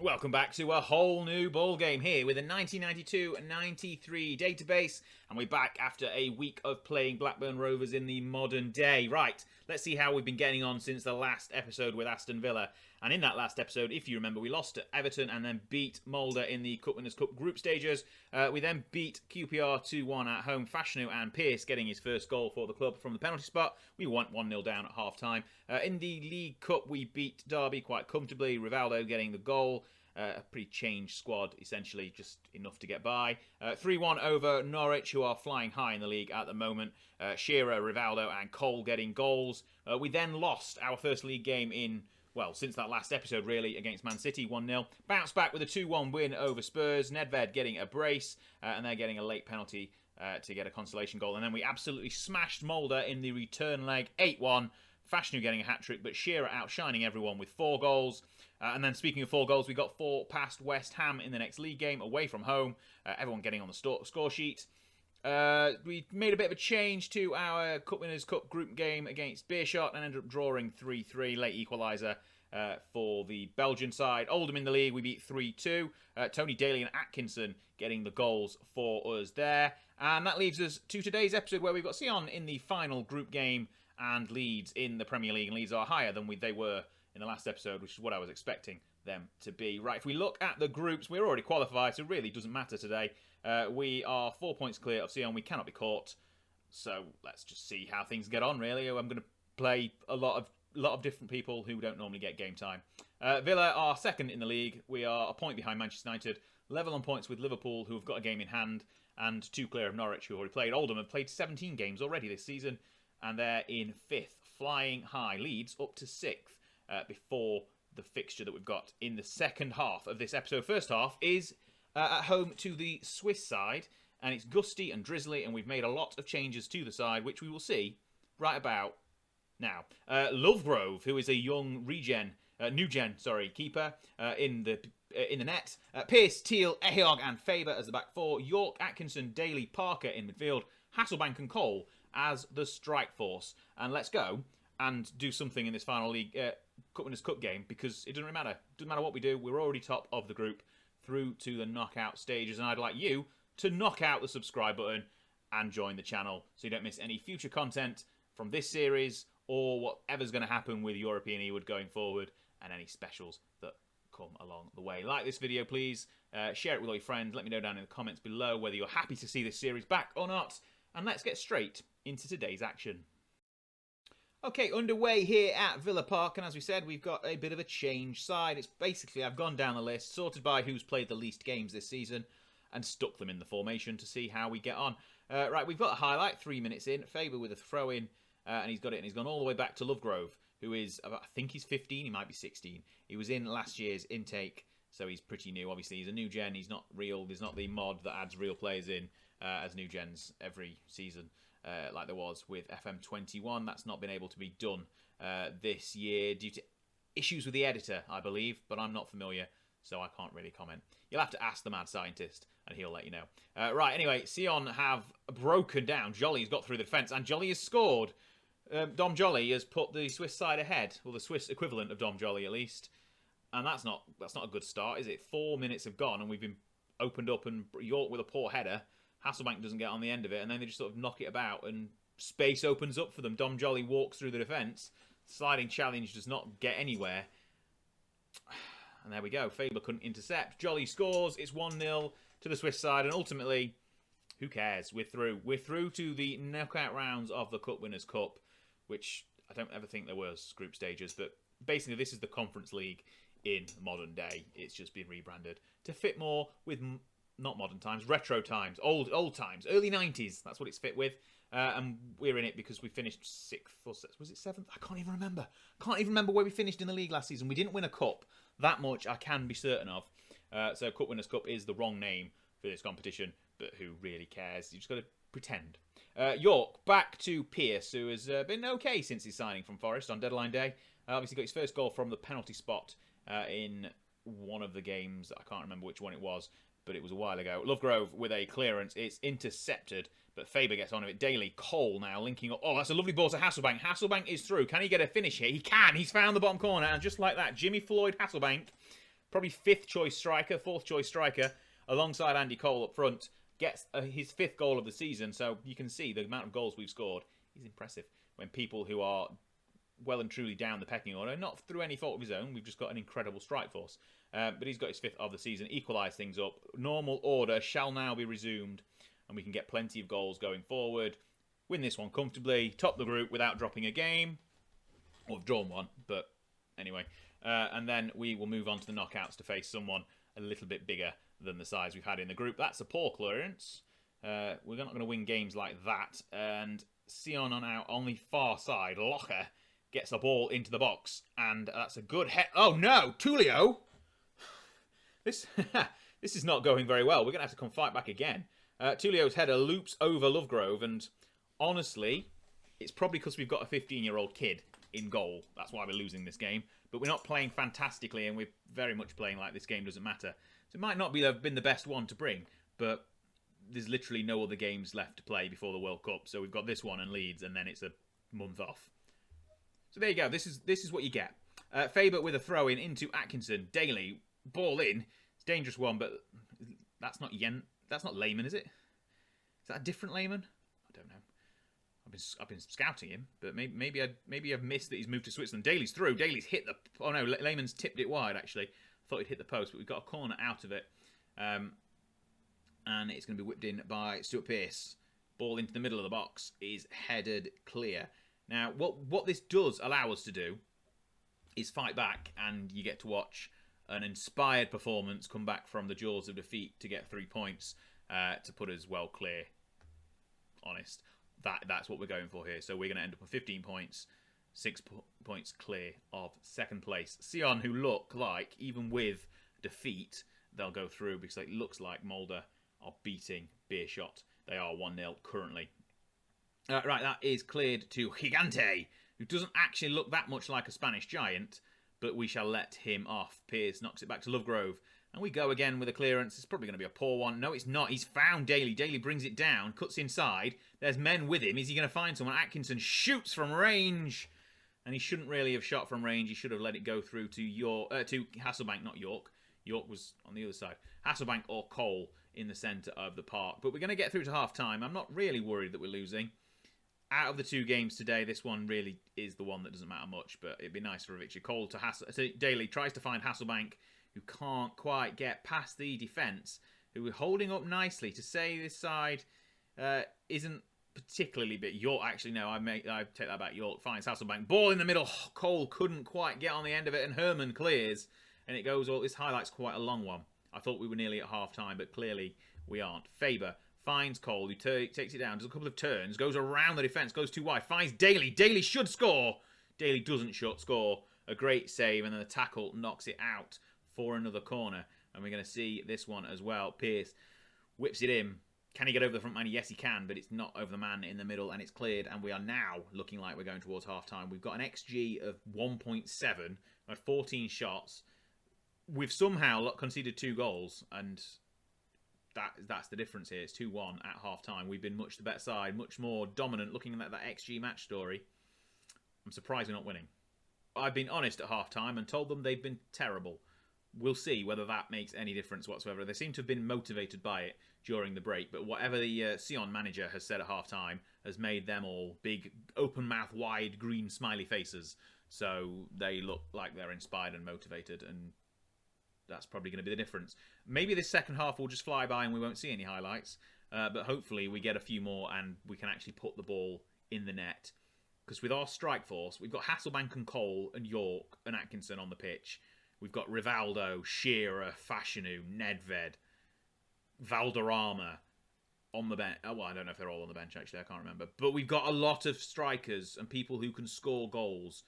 Welcome back to a whole new ball game here with a 1992-93 database, and we're back after a week of playing Blackburn Rovers in the modern day. Right, let's see how we've been getting on since the last episode with Aston Villa. And in that last episode, if you remember, we lost to Everton and then beat Molde in the Cup Winners' Cup group stages. We then beat QPR 2-1 at home. Fashanu and Pearce getting his first goal for the club from the penalty spot. We went 1-0 down at half-time. In the League Cup, we beat Derby quite comfortably. Rivaldo getting the goal. A pretty changed squad, essentially, just enough to get by. 3-1 over Norwich, who are flying high in the league at the moment. Shearer, Rivaldo and Cole getting goals. We then lost our first league game in... well, since that last episode, really, against Man City, 1-0. Bounced back with a 2-1 win over Spurs. Nedved getting a brace, and they're getting a late penalty to get a consolation goal. And then we absolutely smashed Molde in the return leg, 8-1. Fashanu getting a hat-trick, but Shearer outshining everyone with 4 goals. And then, speaking of 4 goals, we got 4 past West Ham in the next league game, away from home. Everyone getting on the score sheet. We made a bit of a change to our Cup Winners' Cup group game against Beerschot and ended up drawing 3-3, late equaliser for the Belgian side. Oldham in the league, we beat 3-2. Tony Daly and Atkinson getting the goals for us there. And that leaves us to today's episode where we've got Sion in the final group game and Leeds in the Premier League. And Leeds are higher than they were in the last episode, which is what I was expecting them to be. Right, if we look at the groups, we're already qualified, so it really doesn't matter today. We are 4 points clear of Sion. We cannot be caught. So let's just see how things get on, really. I'm going to play a lot of different people who don't normally get game time. Villa are second in the league. We are a point behind Manchester United, level on points with Liverpool, who have got a game in hand, and 2 clear of Norwich, who already played. Oldham have played 17 games already this season, and they're in 5th, flying high. Leeds up to 6th before the fixture that we've got in the second half of this episode. First half is at home to the Swiss side, and it's gusty and drizzly, and we've made a lot of changes to the side, which we will see right about now. Lovegrove, who is a young new gen keeper in the net. Pearce, Teal, Ehog and Faber as the back 4. York, Atkinson, Daly, Parker in midfield. Hasselbank and Cole as the strike force. And let's go and do something in this final league Cup Winners' Cup game, because it doesn't really matter. It doesn't matter what we do. We're already top of the group through to the knockout stages, and I'd like you to knock out the subscribe button and join the channel so you don't miss any future content from this series or whatever's going to happen with European Ewood going forward and any specials that come along the way. Like this video, please. Share it with all your friends. Let me know down in the comments below whether you're happy to see this series back or not. And let's get straight into today's action. Okay, underway here at Villa Park, and as we said, we've got a bit of a change side. It's basically, I've gone down the list, sorted by who's played the least games this season, and stuck them in the formation to see how we get on. Right, we've got a highlight, 3 minutes in, Faber with a throw-in, and he's got it, and he's gone all the way back to Lovegrove, who is, I think he's 15, he might be 16. He was in last year's intake, so he's pretty new. Obviously, he's a new gen, he's not real, there's not the mod that adds real players in as new gens every season. Like there was with FM22. That's not been able to be done this year due to issues with the editor, I believe, but I'm not familiar, so I can't really comment. You'll have to ask the mad scientist, and he'll let you know. Right, anyway, Sion have broken down. Jolly's got through the defence, and Jolly has scored. Dom Jolly has put the Swiss side ahead, or the Swiss equivalent of Dom Jolly at least, and that's not a good start, is it? 4 minutes have gone, and we've been opened up, and York with a poor header. Hasselbank doesn't get on the end of it, and then they just sort of knock it about, and space opens up for them. Dom Jolly walks through the defence. Sliding challenge does not get anywhere. And there we go. Faber couldn't intercept. Jolly scores. It's 1-0 to the Swiss side, and ultimately, who cares? We're through. We're through to the knockout rounds of the Cup Winners' Cup, which I don't ever think there was group stages, but basically this is the Conference League in modern day. It's just been rebranded to fit more with... not modern times, retro times, old times, early 90s. That's what it's fit with. And we're in it because we finished 6th or was it 7th? I can't even remember. Can't even remember where we finished in the league last season. We didn't win a cup. That much I can be certain of. So Cup Winners' Cup is the wrong name for this competition, but who really cares? You just got to pretend. York, back to Pearce, who has been okay since his signing from Forest on deadline day. Obviously got his first goal from the penalty spot in one of the games. I can't remember which one it was, but it was a while ago. Lovegrove with a clearance. It's intercepted, but Faber gets on it. Daly, Cole now linking up. Oh, that's a lovely ball to Hasselbank. Hasselbank is through. Can he get a finish here? He can. He's found the bottom corner, and just like that, Jimmy Floyd Hasselbank probably fourth choice striker, alongside Andy Cole up front, gets his 5th goal of the season. So you can see the amount of goals we've scored is impressive. When people who are well and truly down the pecking order, not through any fault of his own, we've just got an incredible strike force. But he's got his 5th of the season, equalised things up. Normal order shall now be resumed, and we can get plenty of goals going forward. Win this one comfortably, top the group without dropping a game. Or drawn one, but anyway. And then we will move on to the knockouts to face someone a little bit bigger than the size we've had in the group. That's a poor clearance. We're not going to win games like that. And Sion on the far side, Locher gets the ball into the box, and that's a good head. Oh no, Tulio! This is not going very well. We're going to have to come fight back again. Tulio's header loops over Lovegrove, and honestly, it's probably because we've got a 15-year-old kid in goal. That's why we're losing this game. But we're not playing fantastically, and we're very much playing like this game doesn't matter. So it might not have been the best one to bring, but there's literally no other games left to play before the World Cup. So we've got this one and Leeds, and then it's a month off. So there you go. This is what you get. Faber with a throw-in into Atkinson. Daly, ball in. It's a dangerous one, but that's not Lehmann, is it? Is that a different Lehmann? I don't know. I've been scouting him, but maybe I've missed that he's moved to Switzerland. Daly's through. Daly's hit the... Oh no, Lehmann's tipped it wide, actually. Thought he'd hit the post, but we've got a corner out of it. And it's going to be whipped in by Stuart Pearce. Ball into the middle of the box is headed clear. Now, what this does allow us to do is fight back, and you get to watch an inspired performance come back from the jaws of defeat to get 3 points to put us well clear. Honest. That's what we're going for here. So we're going to end up with 15 points, 6 points clear of 2nd place. Sion, who look like, even with defeat, they'll go through because it looks like Mulder are beating Beerschot. They are 1-0 currently. Right, that is cleared to Gigante, who doesn't actually look that much like a Spanish giant, but we shall let him off. Pearce knocks it back to Lovegrove. And we go again with a clearance. It's probably going to be a poor one. No, it's not. He's found Daly. Daly brings it down, cuts inside. There's men with him. Is he going to find someone? Atkinson shoots from range. And he shouldn't really have shot from range. He should have let it go through to Hasselbank, not York. York was on the other side. Hasselbank or Cole in the centre of the park. But we're going to get through to half-time. I'm not really worried that we're losing. Out of the 2 games today, this one really is the one that doesn't matter much. But it'd be nice for a victory. Cole to Daly tries to find Hasselbank, who can't quite get past the defence, who are holding up nicely. To say this side isn't particularly big. York, actually, no, I take that back. York finds Hasselbank. Ball in the middle. Cole couldn't quite get on the end of it, and Herman clears. And it goes all... This highlight's quite a long one. I thought we were nearly at half-time, but clearly we aren't. Faber finds Cole, who takes it down, does a couple of turns, goes around the defence, goes too wide, finds Daly. Daly should score. Daly doesn't score. A great save, and then the tackle knocks it out for another corner. And we're going to see this one as well. Pearce whips it in. Can he get over the front man? Yes, he can, but it's not over the man in the middle, and it's cleared. And we are now looking like we're going towards half-time. We've got an XG of 1.7, had 14 shots. We've somehow conceded 2 goals, and that's the difference here. It's 2-1 at half-time. We've been much the better side, much more dominant. Looking at that XG match story, I'm surprised we're not winning. I've been honest at half-time and told them they've been terrible. We'll see whether that makes any difference whatsoever. They seem to have been motivated by it during the break, but whatever the Sion manager has said at half-time has made them all big, open-mouth, wide, green smiley faces. So they look like they're inspired and motivated, and that's probably going to be the difference. Maybe this second half will just fly by and we won't see any highlights, but hopefully we get a few more and we can actually put the ball in the net. Because with our strike force, we've got Hasselbank and Cole and York and Atkinson on the pitch. We've got Rivaldo, Shearer, Fashanu, Nedved, Valderrama on the bench. Oh, well, I don't know if they're all on the bench, actually. I can't remember. But we've got a lot of strikers and people who can score goals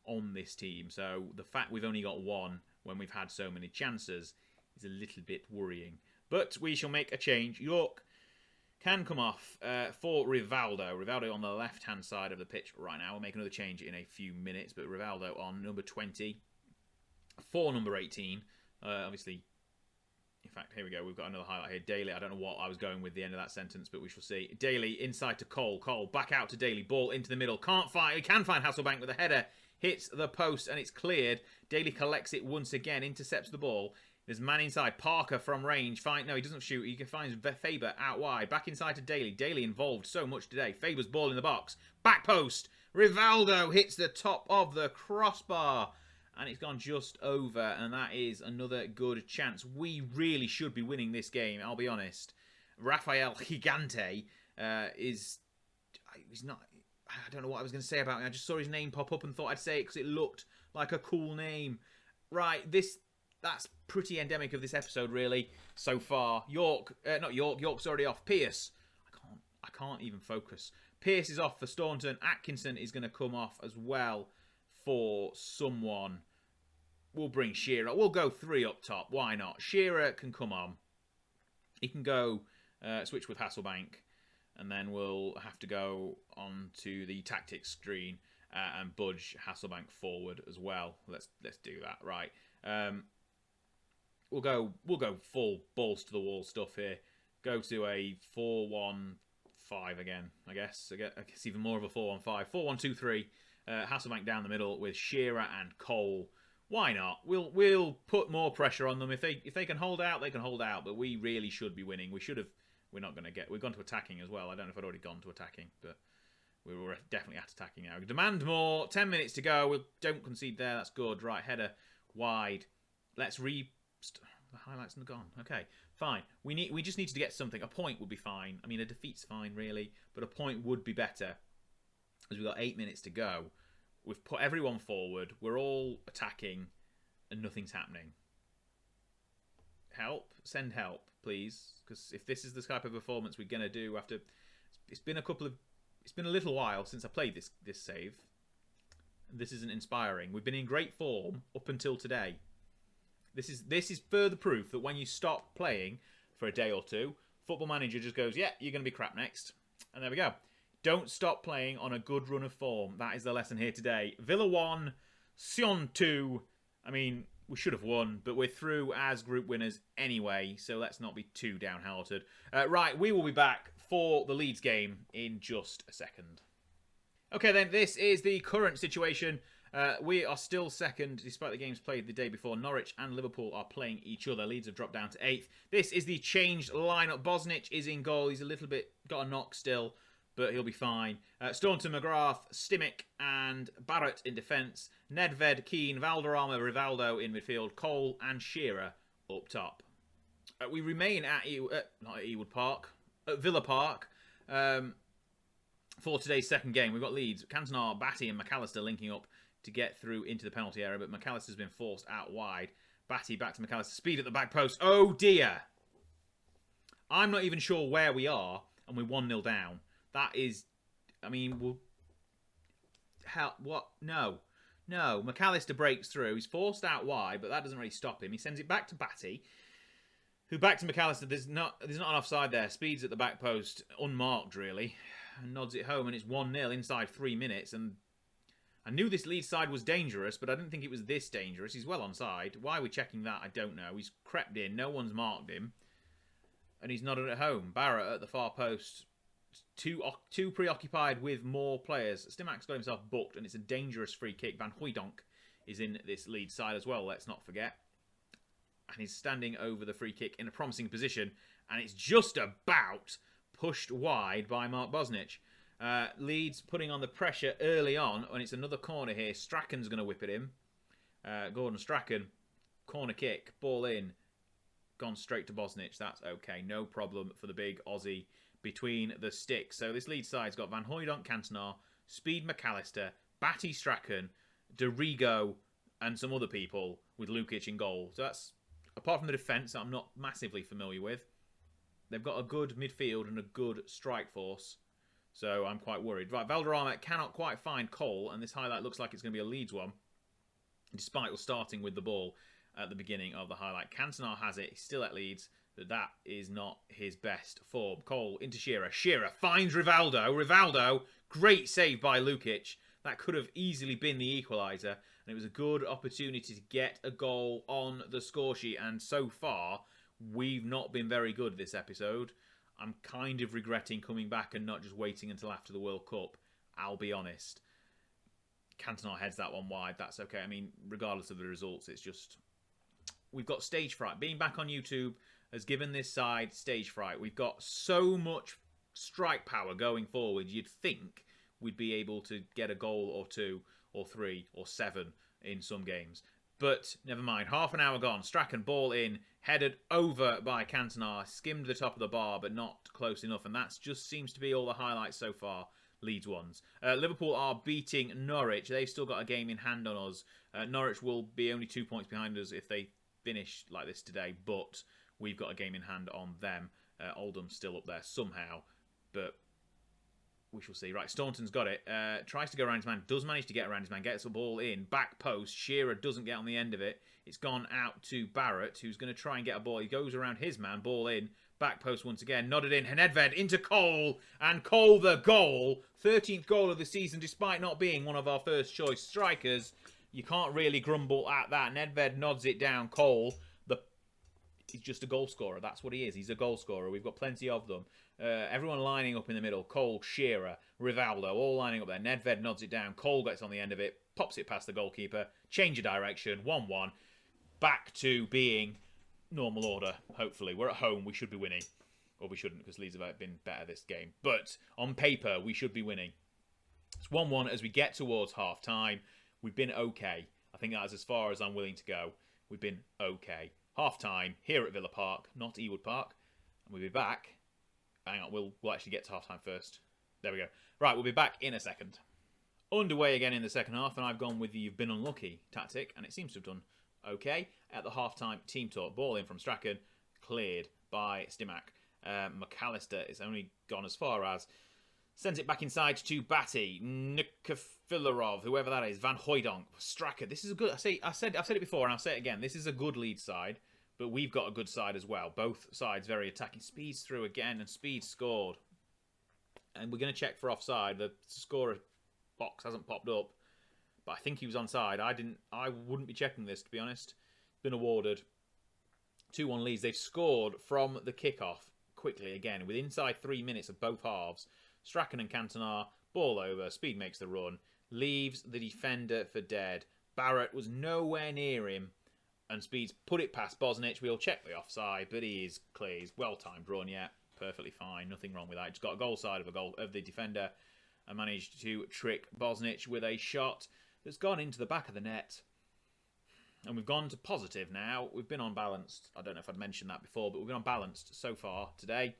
on this team. So the fact we've only got 1 when we've had so many chances is a little bit worrying. But we shall make a change. York can come off for Rivaldo. Rivaldo on the left-hand side of the pitch right now. We'll make another change in a few minutes. But Rivaldo on number 20 for number 18. Obviously, in fact, here we go. We've got another highlight here. Daly, I don't know what I was going with the end of that sentence, but we shall see. Daly inside to Cole. Cole back out to Daly. Ball into the middle. Can't find. He can find Hasselbank with a header hits the post and it's cleared. Daly collects it once again, intercepts the ball. There's man inside. Parker from range. No, he doesn't shoot. He finds Faber out wide. Back inside to Daly. Daly involved so much today. Faber's ball in the box. Back post. Rivaldo hits the top of the crossbar. And it's gone just over. And that is another good chance. We really should be winning this game, I'll be honest. Rafael Gigante he's not... I don't know what I was going to say about him. I just saw his name pop up and thought I'd say it because it looked like a cool name. Right, that's pretty endemic of this episode, really, so far. York's already off. Pierce. I can't even focus. Pierce is off for Staunton. Atkinson is going to come off as well for someone. We'll bring Shearer. We'll go 3 up top. Why not? Shearer can come on. He can go switch with Hasselbank. And then we'll have to go on to the tactics screen and budge Hasselbank forward as well. Let's do that. Right. We'll go full balls to the wall stuff here. Go to a 4-1-5 again. I guess even more of a 4-1-5. 4-1-2-3. Hasselbank down the middle with Shearer and Cole. Why not? We'll put more pressure on them. If they can hold out, they can hold out. But we really should be winning. We should have. We're not going to get... We've gone to attacking as well. I don't know if I'd already gone to attacking, but we were definitely at attacking now. Demand more. 10 minutes to go. We don't concede there. That's good. Right, header wide. Let's The highlights are gone. Okay, fine. We just needed to get something. A point would be fine. I mean, a defeat's fine, really, but a point would be better. As we've got 8 minutes to go. We've put everyone forward. We're all attacking, and nothing's happening. Help. Send help, please. Because if this is the type of performance we're going to do after... It's been a little while since I played this save. This isn't inspiring. We've been in great form up until today. This is further proof that when you stop playing for a day or two, Football Manager just goes, yeah, you're going to be crap next. And there we go. Don't stop playing on a good run of form. That is the lesson here today. Villa 1, Sion 2. I mean... We should have won, but we're through as group winners anyway, so let's not be too downhearted. Right, we will be back for the Leeds game in just a second. Okay then, this is the current situation. We are still second, despite the games played the day before. Norwich and Liverpool are playing each other. Leeds have dropped down to 8th. This is the changed lineup. Bosnich is in goal. He's a little bit got a knock still, but he'll be fine. Staunton, McGrath, Stimmich and Barrett in defence. Nedved, Keane, Valderrama, Rivaldo in midfield. Cole and Shearer up top. We remain at Villa Park for today's second game. We've got Leeds, Cantona, Batty and McAllister linking up to get through into the penalty area, but McAllister's been forced out wide. Batty back to McAllister. Speed at the back post. Oh dear! I'm not even sure where we are, and we're 1-0 down. That is, I mean, what? No. McAllister breaks through. He's forced out wide, but that doesn't really stop him. He sends it back to Batty, who back to McAllister. There's not an offside there. Speeds at the back post, unmarked really, and nods it home, and it's 1-0 inside 3 minutes. And I knew this Leeds side was dangerous, but I didn't think it was this dangerous. He's well onside. Why are we checking that? I don't know. He's crept in. No one's marked him, and he's nodded at home. Barrett at the far post. Too preoccupied with more players. Stimack's got himself booked, and it's a dangerous free kick. Van Hooijdonk is in this Leeds side as well, let's not forget. And he's standing over the free kick in a promising position, and it's just about pushed wide by Mark Bosnich. Leeds putting on the pressure early on, and it's another corner here. Strachan's going to whip at him. Gordon Strachan, corner kick, ball in, gone straight to Bosnich. That's okay, no problem for the big Aussie between the sticks. So this Leeds side's got Van Hooijdonk, Cantona, Speed McAllister, Batty Strachan, Dorigo, and some other people with Lukic in goal. So that's, apart from the defence that I'm not massively familiar with, they've got a good midfield and a good strike force. So I'm quite worried. Right, Valderrama cannot quite find Cole, and this highlight looks like it's going to be a Leeds one, despite us starting with the ball at the beginning of the highlight. Cantona has it. He's still at Leeds. But that is not his best form. Cole into Shearer. Shearer finds Rivaldo. Rivaldo, great save by Lukic. That could have easily been the equaliser. And it was a good opportunity to get a goal on the score sheet. And so far, we've not been very good this episode. I'm kind of regretting coming back and not just waiting until after the World Cup. I'll be honest. Cantona heads that one wide. That's okay. I mean, regardless of the results, it's just... We've got stage fright. Being back on YouTube has given this side stage fright. We've got so much strike power going forward. You'd think we'd be able to get a goal or 2 or 3 or 7 in some games. But never mind. Half an hour gone. Strachan ball in, headed over by Cantona, skimmed the top of the bar, but not close enough. And that just seems to be all the highlights so far. Leeds ones. Liverpool are beating Norwich. They've still got a game in hand on us. Norwich will be only 2 points behind us if they finish like this today, but we've got a game in hand on them. Oldham's still up there somehow, but we shall see. Right, Staunton's got it. Tries to go around his man. Does manage to get around his man. Gets the ball in. Back post. Shearer doesn't get on the end of it. It's gone out to Barrett, who's going to try and get a ball. He goes around his man. Ball in. Back post once again. Nodded in. Nedved into Cole. And Cole the goal. 13th goal of the season, despite not being one of our first choice strikers. You can't really grumble at that. Nedved nods it down. Cole, he's just a goal scorer. That's what he is. He's a goal scorer. We've got plenty of them. Everyone lining up in the middle. Cole, Shearer, Rivaldo, all lining up there. Nedved nods it down. Cole gets on the end of it. Pops it past the goalkeeper. Change of direction. 1-1. Back to being normal order, hopefully. We're at home. We should be winning. Or we shouldn't, because Leeds have been better this game. But on paper, we should be winning. It's 1-1 as we get towards half-time. We've been okay. I think that's as far as I'm willing to go. We've been okay. Half-time here at Villa Park, not Ewood Park. And we'll be back. Hang on, we'll actually get to half-time first. There we go. Right, we'll be back in a second. Underway again in the second half, and I've gone with the you've been unlucky tactic, and it seems to have done okay. At the half-time team talk, ball in from Strachan, cleared by Stimac. McAllister is only gone as far as sends it back inside to Batty, Nikifilarov, whoever that is, Van Hooijdonk, Strachan. This is a good. I've said it before, and I'll say it again. This is a good Leeds side, but we've got a good side as well. Both sides very attacking. Speed's through again, and Speed scored. And we're going to check for offside. The scorer box hasn't popped up, but I think he was onside. I wouldn't be checking this, to be honest. Been awarded 2-1 Leeds. They've scored from the kickoff quickly again, with inside 3 minutes of both halves. Strachan and Cantona, ball over, Speed makes the run, leaves the defender for dead. Barrett was nowhere near him, and Speed's put it past Bosnich. We'll check the offside, but he is clear. He's well-timed run, yeah, perfectly fine, nothing wrong with that. Just got a goal side of the defender and managed to trick Bosnich with a shot that's gone into the back of the net. And we've gone to positive now. We've been on balanced. I don't know if I'd mentioned that before, but we've been on balanced so far today.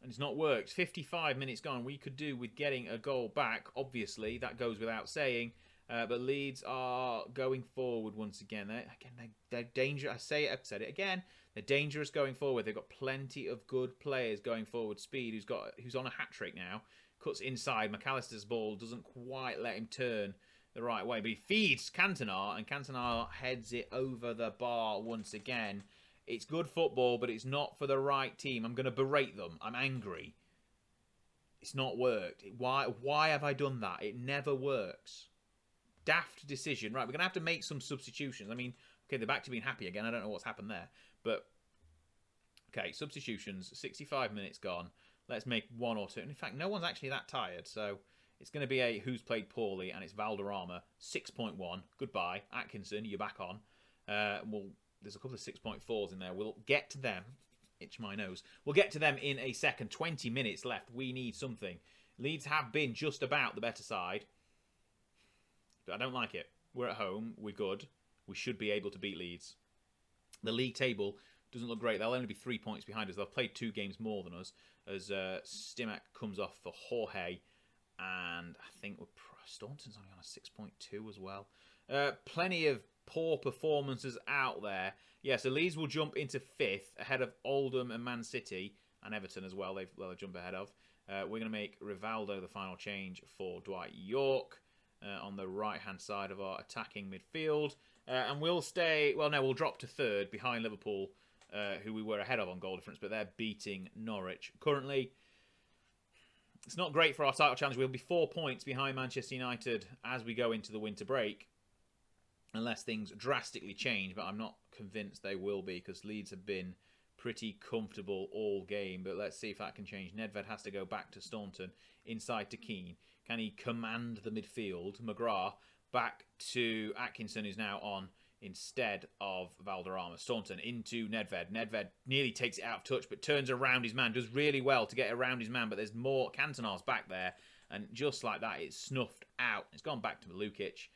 And it's not worked. 55 minutes gone. We could do with getting a goal back. Obviously, that goes without saying. But Leeds are going forward once again. They're dangerous. I've said it again. They're dangerous going forward. They've got plenty of good players going forward. Speed, who's on a hat-trick now, cuts inside. McAllister's ball doesn't quite let him turn the right way, but he feeds Cantona, and Cantona heads it over the bar once again. It's good football, but it's not for the right team. I'm going to berate them. I'm angry. It's not worked. Why have I done that? It never works. Daft decision. Right, we're going to have to make some substitutions. I mean, okay, they're back to being happy again. I don't know what's happened there. But, okay, substitutions. 65 minutes gone. Let's make 1 or 2. And in fact, no one's actually that tired, so it's going to be a who's played poorly, and it's Valderrama, 6.1. Goodbye. Atkinson, you're back on. There's a couple of 6.4s in there. We'll get to them. Itch my nose. We'll get to them in a second. 20 minutes left. We need something. Leeds have been just about the better side, but I don't like it. We're at home. We're good. We should be able to beat Leeds. The league table doesn't look great. They'll only be 3 points behind us. They've played 2 games more than us, as Stimac comes off for Jorge, and I think Staunton's only on a 6.2 as well. Plenty of poor performances out there. Yeah, so Leeds will jump into 5th ahead of Oldham and Man City, and Everton as well. They'll jump ahead of. We're going to make Rivaldo the final change for Dwight York on the right-hand side of our attacking midfield. And we'll stay... Well, no, we'll drop to 3rd behind Liverpool, who we were ahead of on goal difference, but they're beating Norwich. Currently, it's not great for our title challenge. We'll be 4 points behind Manchester United as we go into the winter break, unless things drastically change, but I'm not convinced they will be, because Leeds have been pretty comfortable all game. But let's see if that can change. Nedved has to go back to Staunton, inside to Keane. Can he command the midfield? McGrath back to Atkinson, who's now on instead of Valderrama. Staunton into Nedved. Nedved nearly takes it out of touch, but turns around his man. Does really well to get around his man, but there's more. Cantonar's back there, and just like that, it's snuffed out. It's gone back to Lukic,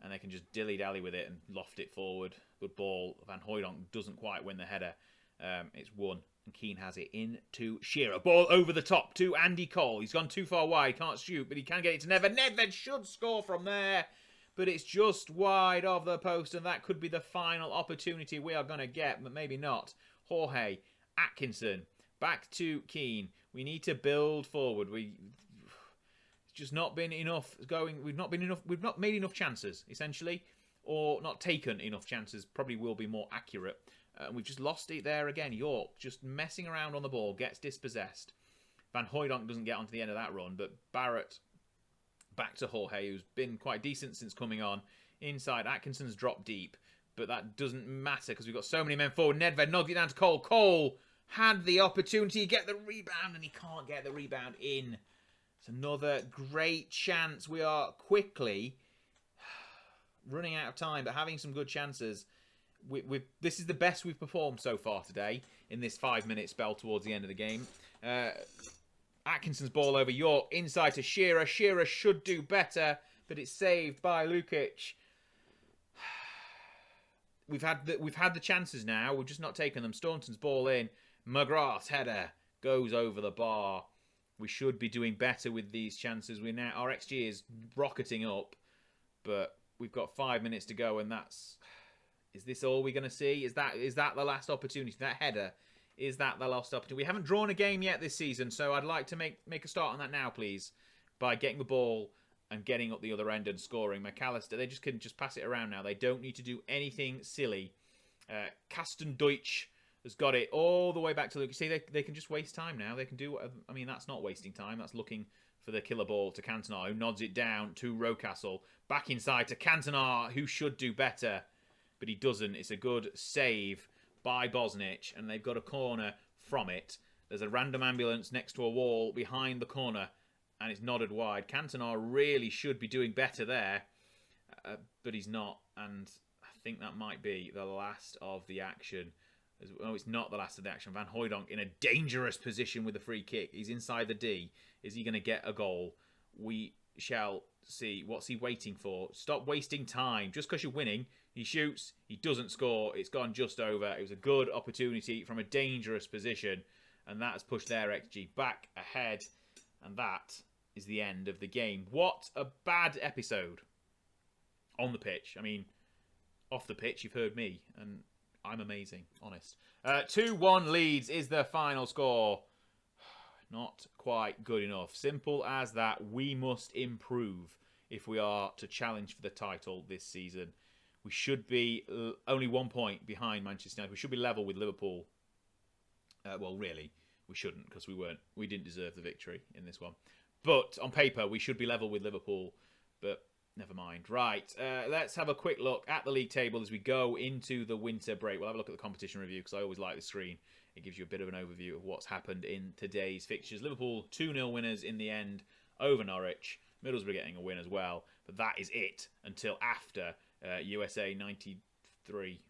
and they can just dilly-dally with it and loft it forward. Good ball. Van Hooijdonk doesn't quite win the header. It's won, and Keane has it into Shearer. Ball over the top to Andy Cole. He's gone too far wide, can't shoot, but he can get it to Nedved. Nedved should score from there, but it's just wide of the post, and that could be the final opportunity we are going to get, but maybe not. Jorge, Atkinson, back to Keane. We need to build forward. It's just not been enough going. We've not made enough chances, essentially, or not taken enough chances. Probably will be more accurate. We've just lost it there again. York just messing around on the ball, gets dispossessed. Van Hooijdonk doesn't get onto the end of that run, but Barrett back to Jorge, who's been quite decent since coming on. Inside, Atkinson's dropped deep, but that doesn't matter because we've got so many men forward. Nedved nogged it down to Cole. Cole had the opportunity to get the rebound, and he can't get the rebound in. It's another great chance. We are quickly running out of time, but having some good chances. This is the best we've performed so far today in this 5-minute spell towards the end of the game. Atkinson's ball over York, inside to Shearer. Shearer should do better, but it's saved by Lukic. We've had the chances now. We've just not taken them. Staunton's ball in. McGrath's header goes over the bar. We should be doing better with these chances. Our XG is rocketing up, but we've got 5 minutes to go, and that's. Is this all we're going to see? Is that the last opportunity? That header, is that the last opportunity? We haven't drawn a game yet this season, so I'd like to make a start on that now, please, by getting the ball and getting up the other end and scoring. McAllister, they just can just pass it around now. They don't need to do anything silly. Kasten Deutsch has got it all the way back to Luke. See, they can just waste time now. They can do whatever. I mean, that's not wasting time. That's looking for the killer ball to Cantona, who nods it down to Rocastle. Back inside to Cantona, who should do better, but he doesn't. It's a good save by Bosnich, and they've got a corner from it. There's a random ambulance next to a wall behind the corner, and it's nodded wide. Cantona really should be doing better there, but he's not, and I think that might be the last of the action. Oh, it's not the last of the action. Van Hooijdonk in a dangerous position with a free kick. He's inside the D. Is he going to get a goal? We shall see. What's he waiting for? Stop wasting time. Just because you're winning, he shoots. He doesn't score. It's gone just over. It was a good opportunity from a dangerous position, and that has pushed their XG back ahead, and that is the end of the game. What a bad episode on the pitch. I mean, off the pitch, you've heard me, and I'm amazing, honest. 2-1 Leeds is the final score. Not quite good enough. Simple as that. We must improve if we are to challenge for the title this season. We should be only 1 point behind Manchester United. We should be level with Liverpool. Well, really, we shouldn't, because we didn't deserve the victory in this one. But on paper, we should be level with Liverpool. But never mind. Right, let's have a quick look at the league table as we go into the winter break. We'll have a look at the competition review, because I always like the screen. It gives you a bit of an overview of what's happened in today's fixtures. Liverpool 2-0 winners in the end over Norwich. Middlesbrough getting a win as well. But that is it until after USA 93.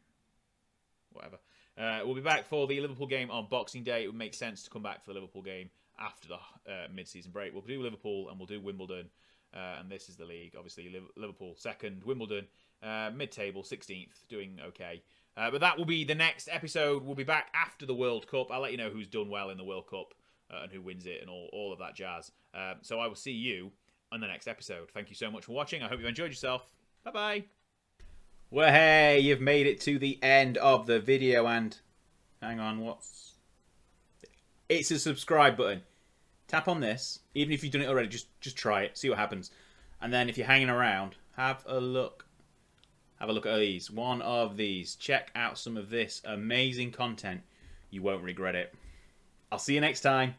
Whatever. We'll be back for the Liverpool game on Boxing Day. It would make sense to come back for the Liverpool game after the mid-season break. We'll do Liverpool and we'll do Wimbledon. And this is the league. Obviously, Liverpool 2nd, Wimbledon mid-table 16th, doing okay. But that will be the next episode. We'll be back after the World Cup. I'll let you know who's done well in the World Cup and who wins it and all of that jazz. So I will see you on the next episode. Thank you so much for watching. I hope you enjoyed yourself. Bye-bye. Well, hey, you've made it to the end of the video, and hang on, it's a subscribe button. Tap on this, even if you've done it already, just try it, see what happens. And then if you're hanging around, have a look at these. One of these. Check out some of this amazing content. You won't regret it. I'll see you next time.